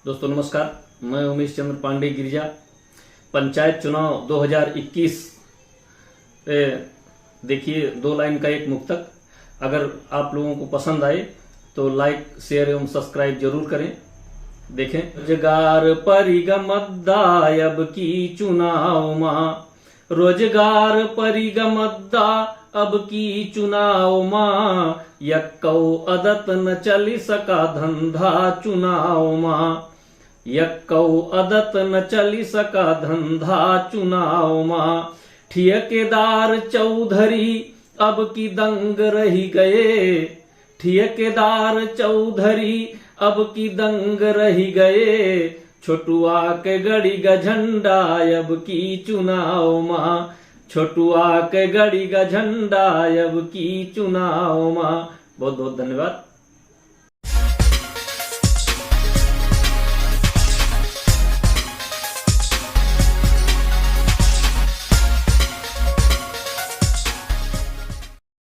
दोस्तों नमस्कार, मैं उमेश चंद्र पांडे गिरिजा। पंचायत चुनाव 2021 पे देखिए 2 लाइन का एक मुक्तक। अगर आप लोगों को पसंद आए तो लाइक, शेयर एवं सब्सक्राइब जरूर करें। देखें। रोजगार परिगमद्दा अब की चुनाव माँ, रोजगार परिगमद्दा अब की चुनाव माँ, यक्कौ अदत न चली सका धंधा चुनाव माँ, यक्कौ अदत न चली सका धंधा चुनाव माँ। ठेकेदार चौधरी अब की दंग रही गए, ठेकेदार चौधरी अब की दंग रही गए, छोटुआ के गड़ी का झंडा अब की चुनाव माँ, छोटुआ के गड़ी का झंडा अब की चुनाव माँ। बहुत बहुत धन्यवाद।